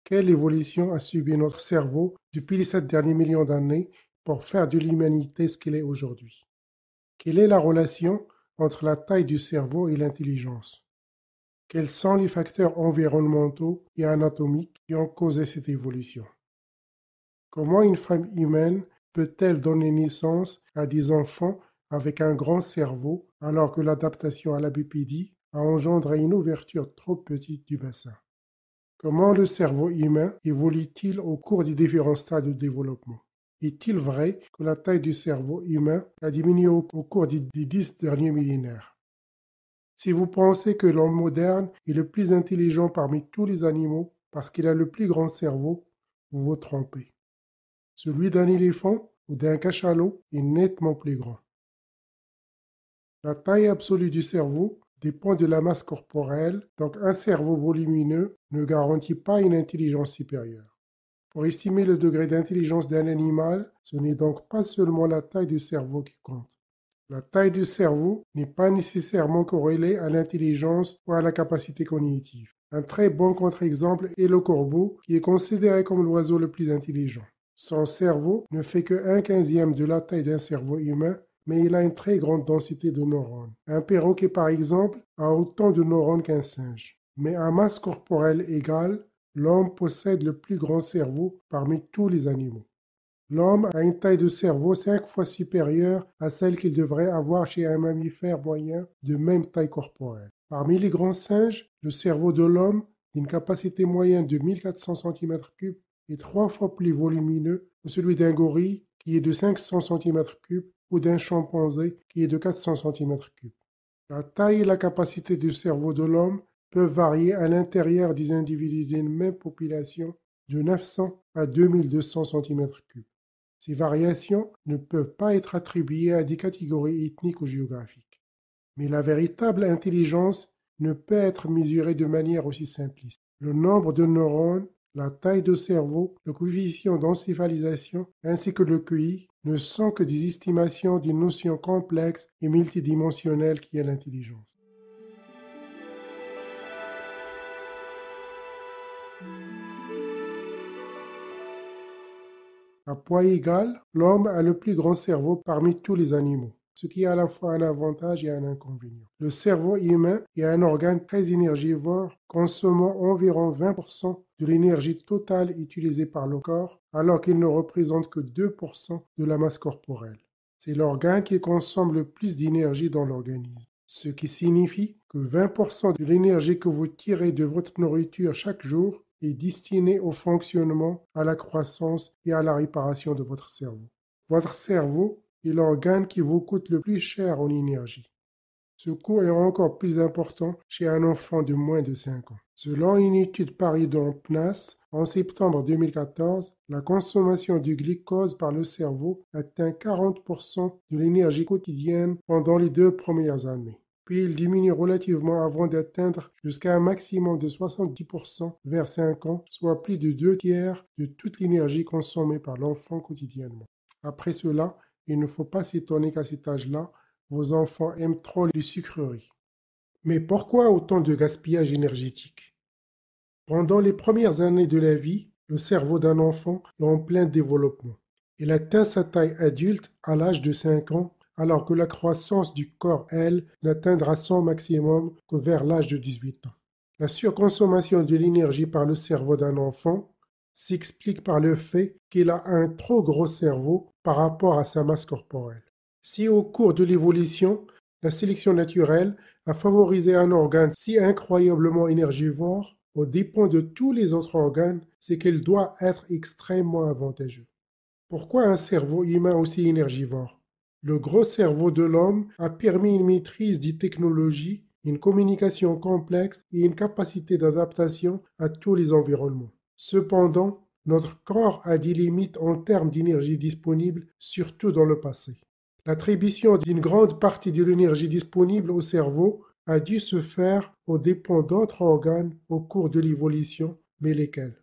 Quelle évolution a subi notre cerveau depuis les 7 derniers millions d'années pour faire de l'humanité ce qu'elle est aujourd'hui? Quelle est la relation entre la taille du cerveau et l'intelligence? Quels sont les facteurs environnementaux et anatomiques qui ont causé cette évolution? Comment une femme humaine peut-elle donner naissance à des enfants avec un grand cerveau alors que l'adaptation à la bipédie a engendré une ouverture trop petite du bassin? Comment le cerveau humain évolue-t-il au cours des différents stades de développement? Est-il vrai que la taille du cerveau humain a diminué au cours des 10 derniers millénaires? Si vous pensez que l'homme moderne est le plus intelligent parmi tous les animaux parce qu'il a le plus grand cerveau, vous vous trompez. Celui d'un éléphant ou d'un cachalot est nettement plus grand. La taille absolue du cerveau dépend de la masse corporelle, donc un cerveau volumineux ne garantit pas une intelligence supérieure. Pour estimer le degré d'intelligence d'un animal, ce n'est donc pas seulement la taille du cerveau qui compte. La taille du cerveau n'est pas nécessairement corrélée à l'intelligence ou à la capacité cognitive. Un très bon contre-exemple est le corbeau, qui est considéré comme l'oiseau le plus intelligent. Son cerveau ne fait que 1/15 de la taille d'un cerveau humain, mais il a une très grande densité de neurones. Un perroquet, par exemple, a autant de neurones qu'un singe. Mais à masse corporelle égale, l'homme possède le plus grand cerveau parmi tous les animaux. L'homme a une taille de cerveau 5 fois supérieure à celle qu'il devrait avoir chez un mammifère moyen de même taille corporelle. Parmi les grands singes, le cerveau de l'homme a une capacité moyenne de 1400 cm3 est 3 fois plus volumineux que celui d'un gorille qui est de 500 cm3 ou d'un chimpanzé qui est de 400 cm3. La taille et la capacité du cerveau de l'homme peuvent varier à l'intérieur des individus d'une même population de 900 à 2200 cm3. Ces variations ne peuvent pas être attribuées à des catégories ethniques ou géographiques. Mais la véritable intelligence ne peut être mesurée de manière aussi simpliste. Le nombre de neurones, la taille de cerveau, le coefficient d'encéphalisation ainsi que le QI ne sont que des estimations d'une notion complexe et multidimensionnelle qui est l'intelligence. À poids égal, l'homme a le plus grand cerveau parmi tous les animaux, ce qui est à la fois un avantage et un inconvénient. Le cerveau humain est un organe très énergivore, consommant environ 20% de l'énergie totale utilisée par le corps, alors qu'il ne représente que 2% de la masse corporelle. C'est l'organe qui consomme le plus d'énergie dans l'organisme, ce qui signifie que 20% de l'énergie que vous tirez de votre nourriture chaque jour est destiné au fonctionnement, à la croissance et à la réparation de votre cerveau. Votre cerveau est l'organe qui vous coûte le plus cher en énergie. Ce coût est encore plus important chez un enfant de moins de 5 ans. Selon une étude parue dans PNAS, en septembre 2014, la consommation du glucose par le cerveau atteint 40% de l'énergie quotidienne pendant les 2 premières années. Puis il diminue relativement avant d'atteindre jusqu'à un maximum de 70% vers 5 ans, soit plus de 2 tiers de toute l'énergie consommée par l'enfant quotidiennement. Après cela, il ne faut pas s'étonner qu'à cet âge-là, vos enfants aiment trop les sucreries. Mais pourquoi autant de gaspillage énergétique? Pendant les premières années de la vie, le cerveau d'un enfant est en plein développement. Il atteint sa taille adulte à l'âge de 5 ans, alors que la croissance du corps, elle, n'atteindra son maximum que vers l'âge de 18 ans. La surconsommation de l'énergie par le cerveau d'un enfant s'explique par le fait qu'il a un trop gros cerveau par rapport à sa masse corporelle. Si au cours de l'évolution, la sélection naturelle a favorisé un organe si incroyablement énergivore, aux dépens de tous les autres organes, c'est qu'il doit être extrêmement avantageux. Pourquoi un cerveau humain aussi énergivore? Le gros cerveau de l'homme a permis une maîtrise des technologies, une communication complexe et une capacité d'adaptation à tous les environnements. Cependant, notre corps a des limites en termes d'énergie disponible, surtout dans le passé. L'attribution d'une grande partie de l'énergie disponible au cerveau a dû se faire aux dépens d'autres organes au cours de l'évolution, mais lesquels?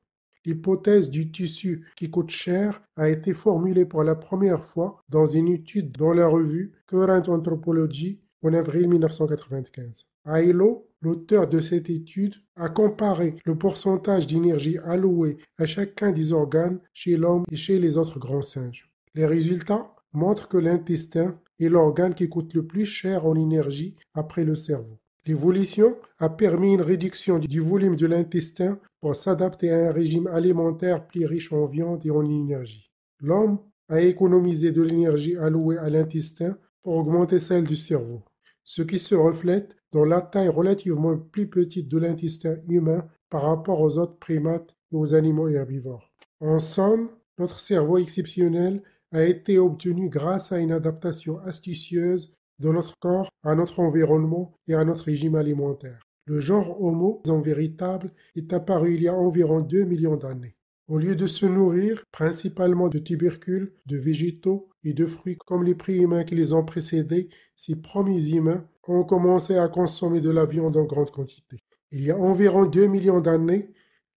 L'hypothèse du tissu qui coûte cher a été formulée pour la première fois dans une étude dans la revue Current Anthropology en avril 1995. À ILO, L'auteur de cette étude a comparé le pourcentage d'énergie alloué à chacun des organes chez l'homme et chez les autres grands singes. Les résultats montrent que l'intestin est l'organe qui coûte le plus cher en énergie après le cerveau. L'évolution a permis une réduction du volume de l'intestin pour s'adapter à un régime alimentaire plus riche en viande et en énergie. L'homme a économisé de l'énergie allouée à l'intestin pour augmenter celle du cerveau, ce qui se reflète dans la taille relativement plus petite de l'intestin humain par rapport aux autres primates et aux animaux herbivores. En somme, notre cerveau exceptionnel a été obtenu grâce à une adaptation astucieuse de notre corps à notre environnement et à notre régime alimentaire. Le genre Homo, en véritable, est apparu il y a environ 2 millions d'années. Au lieu de se nourrir principalement de tubercules, de végétaux et de fruits comme les préhumains qui les ont précédés, ces premiers humains ont commencé à consommer de la viande en grande quantité. Il y a environ 2 millions d'années,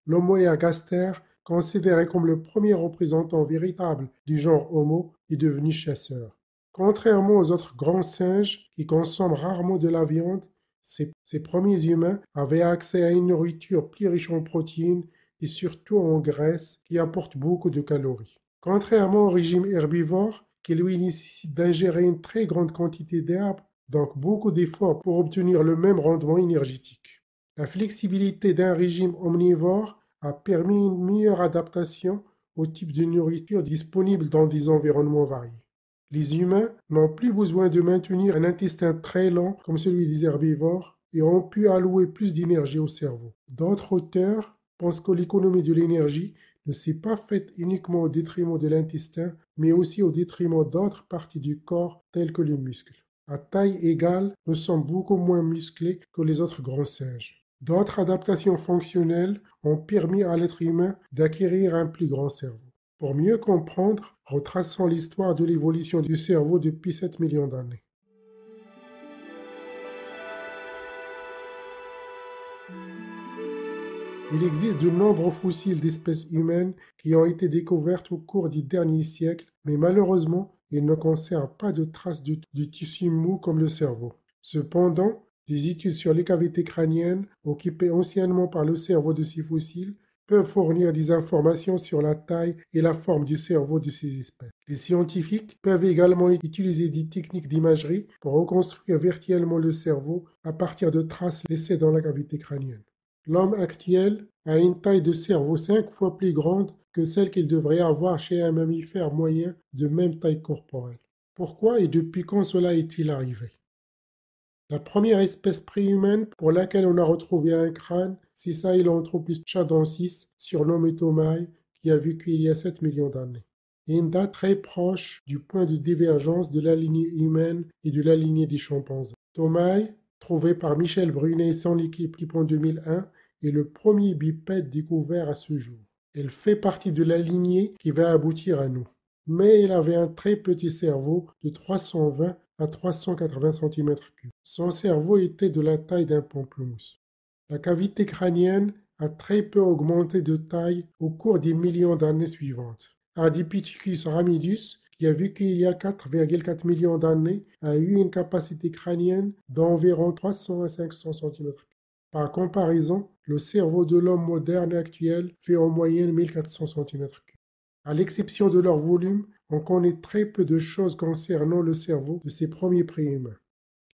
l'Homo ergaster, considéré comme le premier représentant véritable du genre Homo, est devenu chasseur. Contrairement aux autres grands singes qui consomment rarement de la viande, ces premiers humains avaient accès à une nourriture plus riche en protéines et surtout en graisse qui apporte beaucoup de calories. Contrairement au régime herbivore, qui lui nécessite d'ingérer une très grande quantité d'herbes, donc beaucoup d'efforts pour obtenir le même rendement énergétique. La flexibilité d'un régime omnivore a permis une meilleure adaptation au type de nourriture disponible dans des environnements variés. Les humains n'ont plus besoin de maintenir un intestin très lent comme celui des herbivores et ont pu allouer plus d'énergie au cerveau. D'autres auteurs pensent que l'économie de l'énergie ne s'est pas faite uniquement au détriment de l'intestin, mais aussi au détriment d'autres parties du corps telles que les muscles. À taille égale, nous sommes beaucoup moins musclés que les autres grands singes. D'autres adaptations fonctionnelles ont permis à l'être humain d'acquérir un plus grand cerveau. Pour mieux comprendre, retraçons l'histoire de l'évolution du cerveau depuis 7 millions d'années. Il existe de nombreux fossiles d'espèces humaines qui ont été découverts au cours du dernier siècle, mais malheureusement, ils ne conservent pas de traces de tissu mou comme le cerveau. Cependant, des études sur les cavités crâniennes, occupées anciennement par le cerveau de ces fossiles, peuvent fournir des informations sur la taille et la forme du cerveau de ces espèces. Les scientifiques peuvent également utiliser des techniques d'imagerie pour reconstruire virtuellement le cerveau à partir de traces laissées dans la cavité crânienne. L'homme actuel a une taille de cerveau 5 fois plus grande que celle qu'il devrait avoir chez un mammifère moyen de même taille corporelle. Pourquoi et depuis quand cela est-il arrivé? La première espèce préhumaine pour laquelle on a retrouvé un crâne, c'est Sahelanthropus tchadensis, surnommé Tomai, qui a vécu il y a 7 millions d'années. Et une date très proche du point de divergence de la lignée humaine et de la lignée des chimpanzés. Tomai, trouvé par Michel Brunet et son équipe en 2001, est le premier bipède découvert à ce jour. Elle fait partie de la lignée qui va aboutir à nous. Mais il avait un très petit cerveau de 320 à 380 cm3. Son cerveau était de la taille d'un pamplemousse. La cavité crânienne a très peu augmenté de taille au cours des millions d'années suivantes. Ardipithecus ramidus, qui a vécu il y a 4,4 millions d'années, a eu une capacité crânienne d'environ 300 à 500 cm3. Par comparaison, le cerveau de l'homme moderne actuel fait en moyenne 1400 cm3. À l'exception de leur volume, on connaît très peu de choses concernant le cerveau de ces premiers préhumains.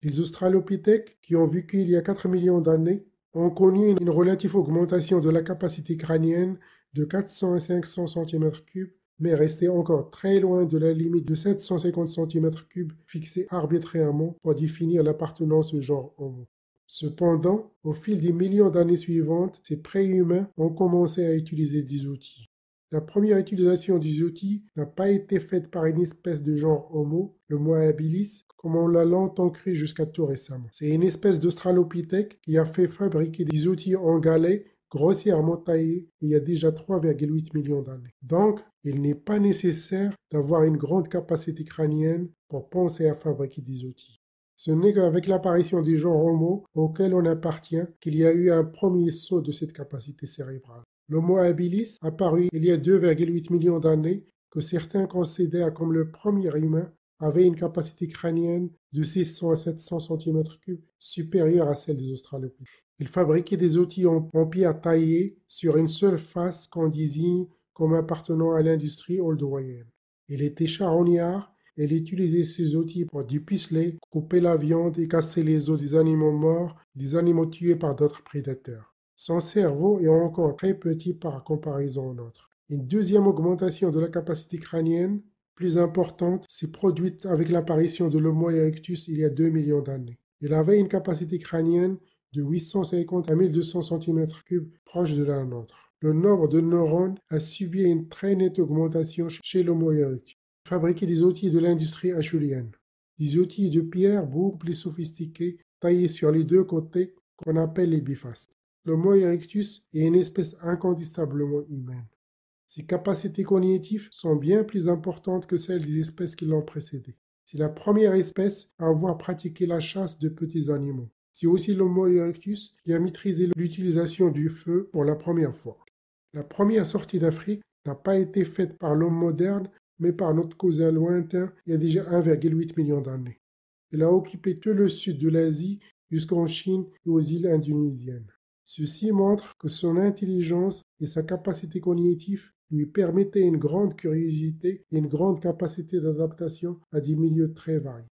Les australopithèques, qui ont vécu il y a 4 millions d'années, ont connu une relative augmentation de la capacité crânienne de 400 à 500 cm3, mais restaient encore très loin de la limite de 750 cm3 fixée arbitrairement pour définir l'appartenance au genre Homo. Cependant, au fil des millions d'années suivantes, ces préhumains ont commencé à utiliser des outils. La première utilisation des outils n'a pas été faite par une espèce de genre Homo, le Homo habilis, comme on l'a longtemps cru jusqu'à tout récemment. C'est une espèce d'australopithèque qui a fait fabriquer des outils en galets grossièrement taillés il y a déjà 3,8 millions d'années. Donc, il n'est pas nécessaire d'avoir une grande capacité crânienne pour penser à fabriquer des outils. Ce n'est qu'avec l'apparition du genre Homo auquel on appartient qu'il y a eu un premier saut de cette capacité cérébrale. L'Homo habilis, apparu il y a 2,8 millions d'années, que certains considèrent comme le premier humain, avait une capacité crânienne de 600 à 700 cm3 supérieure à celle des australopithèques. Il fabriquait des outils en pierre taillée sur une seule face qu'on désigne comme appartenant à l'industrie oldouaïenne. Il était charognard et il utilisait ces outils pour dépuceler, couper la viande et casser les os des animaux morts, des animaux tués par d'autres prédateurs. Son cerveau est encore très petit par comparaison au nôtre. Une deuxième augmentation de la capacité crânienne, plus importante, s'est produite avec l'apparition de l'Homo erectus il y a 2 millions d'années. Il avait une capacité crânienne de 850 à 1200 cm3 proche de la nôtre. Le nombre de neurones a subi une très nette augmentation chez l'Homo erectus. Il fabriquait des outils de l'industrie acheulienne, des outils de pierre beaucoup plus sophistiqués, taillés sur les deux côtés, qu'on appelle les bifaces. L'Homo erectus est une espèce incontestablement humaine. Ses capacités cognitives sont bien plus importantes que celles des espèces qui l'ont précédé. C'est la première espèce à avoir pratiqué la chasse de petits animaux. C'est aussi l'Homo erectus qui a maîtrisé l'utilisation du feu pour la première fois. La première sortie d'Afrique n'a pas été faite par l'homme moderne, mais par notre cousin lointain il y a déjà 1,8 million d'années. Il a occupé tout le sud de l'Asie jusqu'en Chine et aux îles indonésiennes. Ceci montre que son intelligence et sa capacité cognitive lui permettaient une grande curiosité et une grande capacité d'adaptation à des milieux très variés.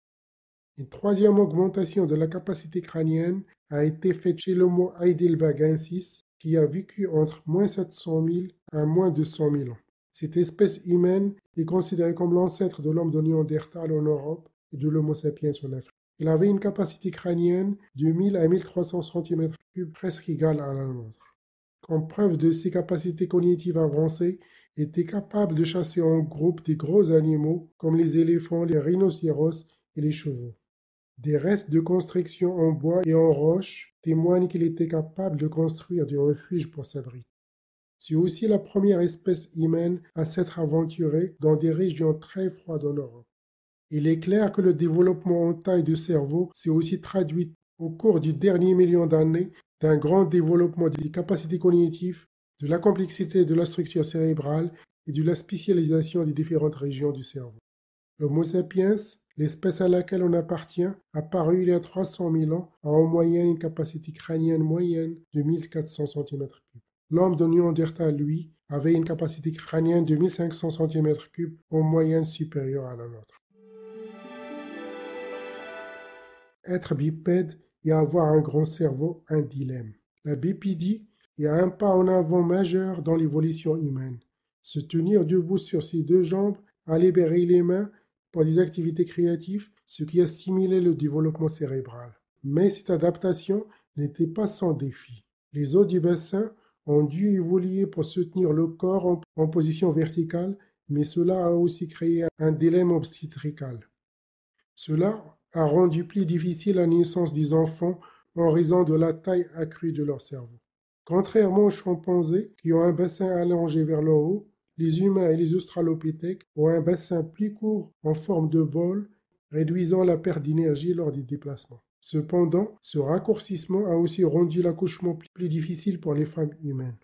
Une troisième augmentation de la capacité crânienne a été faite chez l'Homo heidelbergensis qui a vécu entre moins 700 000 à moins 200 000 ans. Cette espèce humaine est considérée comme l'ancêtre de l'homme de Néandertal en Europe et de l'Homo sapiens en Afrique. Il avait une capacité crânienne de 1000 à 1300 cm3 presque égale à la nôtre. Comme preuve de ses capacités cognitives avancées, il était capable de chasser en groupe des gros animaux comme les éléphants, les rhinocéros et les chevaux. Des restes de construction en bois et en roche témoignent qu'il était capable de construire des refuges pour s'abriter. C'est aussi la première espèce humaine à s'être aventurée dans des régions très froides en Europe. Il est clair que le développement en taille de cerveau s'est aussi traduit au cours du dernier million d'années d'un grand développement des capacités cognitives, de la complexité de la structure cérébrale et de la spécialisation des différentes régions du cerveau. L'Homo sapiens, l'espèce à laquelle on appartient, apparue il y a 300 000 ans, a en moyenne une capacité crânienne moyenne de 1400 cm3. L'homme de Néandertal, lui, avait une capacité crânienne de 1500 cm3 en moyenne supérieure à la nôtre. Être bipède et avoir un grand cerveau, un dilemme. La bipédie est un pas en avant majeur dans l'évolution humaine. Se tenir debout sur ses deux jambes, à libérer les mains pour des activités créatives, ce qui a stimulé le développement cérébral. Mais cette adaptation n'était pas sans défi. Les os du bassin ont dû évoluer pour soutenir le corps en position verticale, mais cela a aussi créé un dilemme obstétrical. Cela a rendu plus difficile la naissance des enfants en raison de la taille accrue de leur cerveau. Contrairement aux chimpanzés qui ont un bassin allongé vers le haut, les humains et les australopithèques ont un bassin plus court en forme de bol, réduisant la perte d'énergie lors des déplacements. Cependant, ce raccourcissement a aussi rendu l'accouchement plus difficile pour les femmes humaines.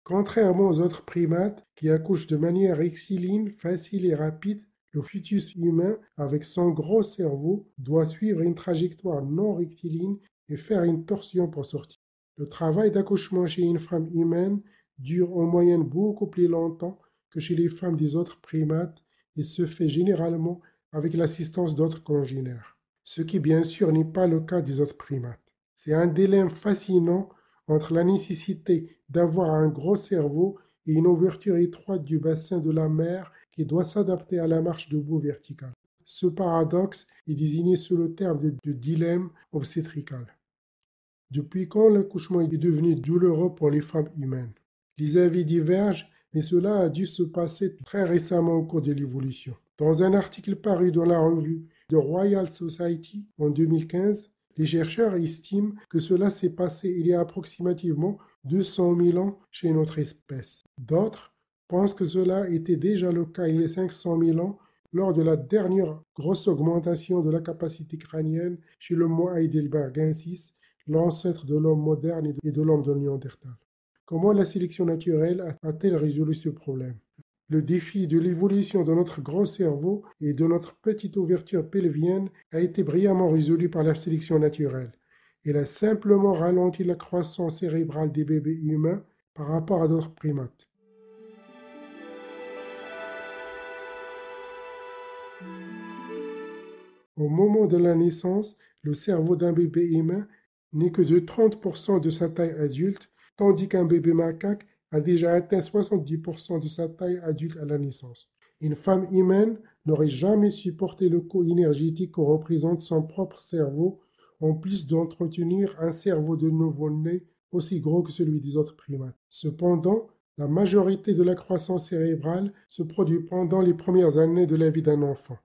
Contrairement aux autres primates qui accouchent de manière rectiligne, facile et rapide, le fœtus humain, avec son gros cerveau, doit suivre une trajectoire non rectiligne et faire une torsion pour sortir. Le travail d'accouchement chez une femme humaine dure en moyenne beaucoup plus longtemps que chez les femmes des autres primates et se fait généralement avec l'assistance d'autres congénères, ce qui bien sûr n'est pas le cas des autres primates. C'est un dilemme fascinant entre la nécessité d'avoir un gros cerveau et une ouverture étroite du bassin de la mère qui doit s'adapter à la marche debout verticale. Ce paradoxe est désigné sous le terme de dilemme obstétrical. Depuis quand l'accouchement est devenu douloureux pour les femmes humaines? Les avis divergent, mais cela a dû se passer très récemment au cours de l'évolution. Dans un article paru dans la revue The Royal Society en 2015, les chercheurs estiment que cela s'est passé il y a approximativement 200 000 ans chez notre espèce. D'autres pensent que cela était déjà le cas il y a 500 000 ans lors de la dernière grosse augmentation de la capacité crânienne chez l'Homo heidelbergensis, l'ancêtre de l'homme moderne et de l'homme de Néandertal. Comment la sélection naturelle a-t-elle résolu ce problème? Le défi de l'évolution de notre gros cerveau et de notre petite ouverture pelvienne a été brillamment résolu par la sélection naturelle. Elle a simplement ralenti la croissance cérébrale des bébés humains par rapport à d'autres primates. Au moment de la naissance, le cerveau d'un bébé humain n'est que de 30% de sa taille adulte, tandis qu'un bébé macaque a déjà atteint 70% de sa taille adulte à la naissance. Une femme humaine n'aurait jamais supporté le coût énergétique que représente son propre cerveau, en plus d'entretenir un cerveau de nouveau-né aussi gros que celui des autres primates. Cependant, la majorité de la croissance cérébrale se produit pendant les premières années de la vie d'un enfant.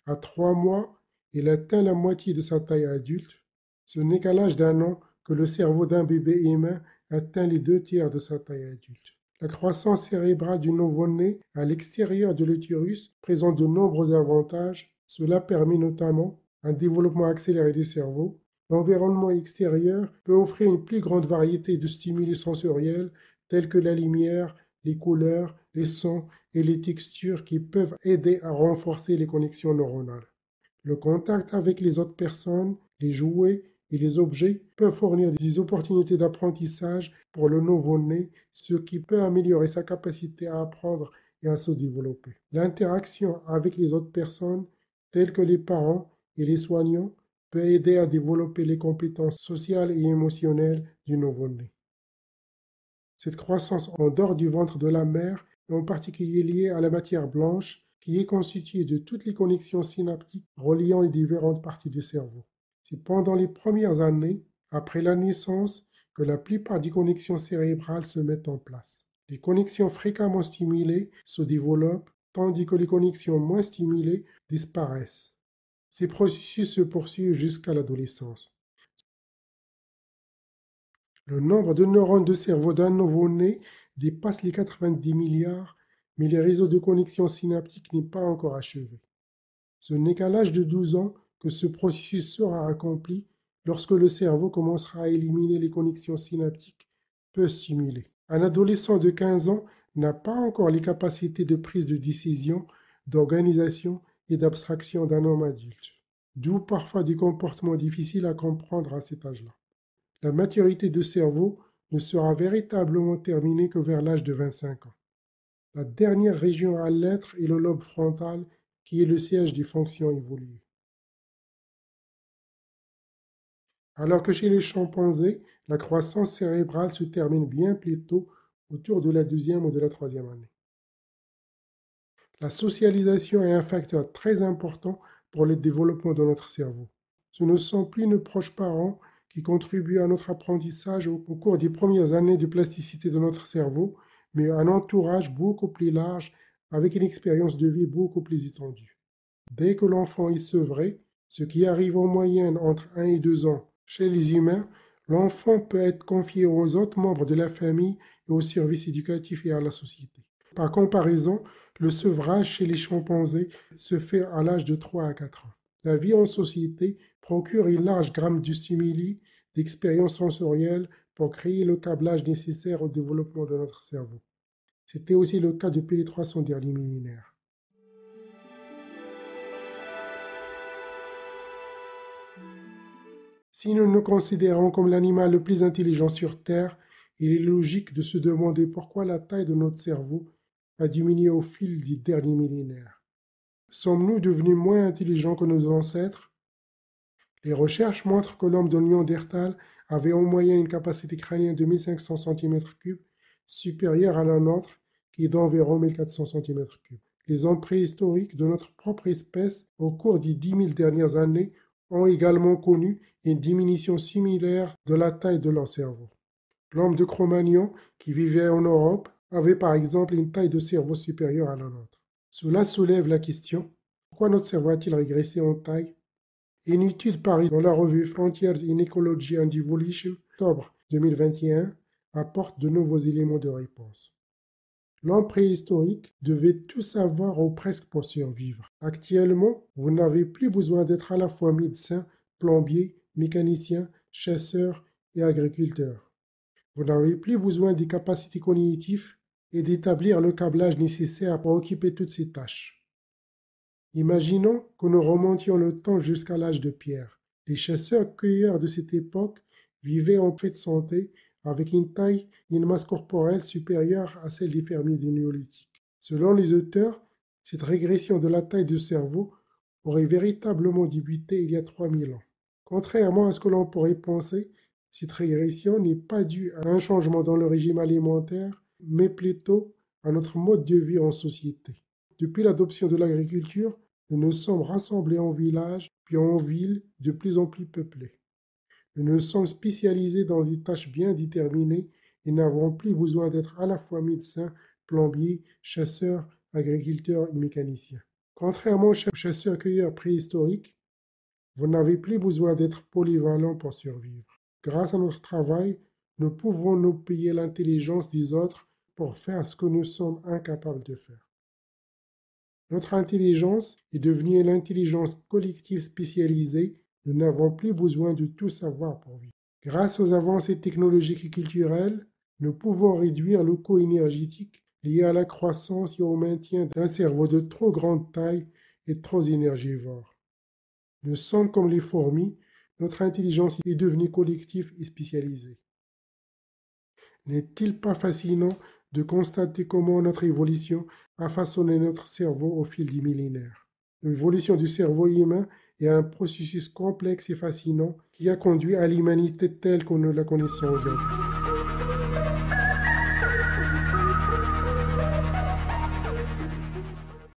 À 3 mois, il atteint la moitié de sa taille adulte. Ce n'est qu'à l'âge d'1 an que le cerveau d'un bébé humain atteint les 2 tiers de sa taille adulte. La croissance cérébrale du nouveau-né à l'extérieur de l'utérus présente de nombreux avantages. Cela permet notamment un développement accéléré du cerveau. L'environnement extérieur peut offrir une plus grande variété de stimuli sensoriels tels que la lumière, les couleurs, les sons et les textures qui peuvent aider à renforcer les connexions neuronales. Le contact avec les autres personnes, les jouets et les objets peuvent fournir des opportunités d'apprentissage pour le nouveau-né, ce qui peut améliorer sa capacité à apprendre et à se développer. L'interaction avec les autres personnes, telles que les parents et les soignants, peut aider à développer les compétences sociales et émotionnelles du nouveau-né. Cette croissance en dehors du ventre de la mère est en particulier liée à la matière blanche, qui est constituée de toutes les connexions synaptiques reliant les différentes parties du cerveau. C'est pendant les premières années, après la naissance, que la plupart des connexions cérébrales se mettent en place. Les connexions fréquemment stimulées se développent, tandis que les connexions moins stimulées disparaissent. Ces processus se poursuivent jusqu'à l'adolescence. Le nombre de neurones de cerveau d'un nouveau-né dépasse les 90 milliards, mais les réseaux de connexion synaptique n'est pas encore achevé. Ce n'est qu'à l'âge de 12 ans que ce processus sera accompli, lorsque le cerveau commencera à éliminer les connexions synaptiques peu stimulées. Un adolescent de 15 ans n'a pas encore les capacités de prise de décision, d'organisation et d'abstraction d'un homme adulte, d'où parfois des comportements difficiles à comprendre à cet âge-là. La maturité du cerveau ne sera véritablement terminée que vers l'âge de 25 ans. La dernière région à l'être est le lobe frontal, qui est le siège des fonctions évoluées. Alors que chez les chimpanzés, la croissance cérébrale se termine bien plus tôt, autour de la 2e ou de la 3e année. La socialisation est un facteur très important pour le développement de notre cerveau. Ce ne sont plus nos proches parents qui contribuent à notre apprentissage au cours des premières années de plasticité de notre cerveau, mais un entourage beaucoup plus large avec une expérience de vie beaucoup plus étendue. Dès que l'enfant est sevré, ce qui arrive en moyenne entre 1 et 2 ans chez les humains, l'enfant peut être confié aux autres membres de la famille et aux services éducatifs et à la société. Par comparaison, le sevrage chez les chimpanzés se fait à l'âge de 3 à 4 ans. La vie en société procure une large gamme de stimuli, d'expériences sensorielles pour créer le câblage nécessaire au développement de notre cerveau. C'était aussi le cas depuis les 300 derniers millénaires. Si nous nous considérons comme l'animal le plus intelligent sur Terre, il est logique de se demander pourquoi la taille de notre cerveau a diminué au fil des derniers millénaires. Sommes-nous devenus moins intelligents que nos ancêtres? Les recherches montrent que l'homme de Néandertal avait en moyenne une capacité crânienne de 1500 cm3, supérieure à la nôtre, qui est d'environ 1400 cm3. Les hommes préhistoriques de notre propre espèce, au cours des 10 000 dernières années, ont également connu une diminution similaire de la taille de leur cerveau. L'homme de Cro-Magnon, qui vivait en Europe, avait par exemple une taille de cerveau supérieure à la nôtre. Cela soulève la question: pourquoi notre cerveau a-t-il régressé en taille? Une étude parue dans la revue Frontiers in Ecology and Evolution, octobre 2021, apporte de nouveaux éléments de réponse. L'homme préhistorique devait tout savoir ou presque pour survivre. Actuellement, vous n'avez plus besoin d'être à la fois médecin, plombier, mécanicien, chasseur et agriculteur. Vous n'avez plus besoin des capacités cognitives et d'établir le câblage nécessaire pour occuper toutes ces tâches. Imaginons que nous remontions le temps jusqu'à l'âge de pierre. Les chasseurs-cueilleurs de cette époque vivaient en paix de santé, avec une taille et une masse corporelle supérieures à celle des fermiers du néolithique. Selon les auteurs, cette régression de la taille du cerveau aurait véritablement débuté il y a 3000 ans. Contrairement à ce que l'on pourrait penser, cette régression n'est pas due à un changement dans le régime alimentaire, mais plutôt à notre mode de vie en société. Depuis l'adoption de l'agriculture, nous nous sommes rassemblés en villages, puis en villes de plus en plus peuplées. Nous nous sommes spécialisés dans des tâches bien déterminées et n'avons plus besoin d'être à la fois médecins, plombiers, chasseurs, agriculteurs et mécaniciens. Contrairement aux chasseurs-cueilleurs préhistoriques, vous n'avez plus besoin d'être polyvalent pour survivre. Grâce à notre travail, nous pouvons nous payer l'intelligence des autres pour faire ce que nous sommes incapables de faire. Notre intelligence est devenue l'intelligence collective spécialisée. Nous n'avons plus besoin de tout savoir pour vivre. Grâce aux avancées technologiques et culturelles, nous pouvons réduire le coût énergétique lié à la croissance et au maintien d'un cerveau de trop grande taille et trop énergivore. Nous sommes comme les fourmis, notre intelligence est devenue collective et spécialisée. N'est-il pas fascinant de constater comment notre évolution a façonné notre cerveau au fil des millénaires? L'évolution du cerveau humain est un processus complexe et fascinant qui a conduit à l'humanité telle que nous la connaissons aujourd'hui.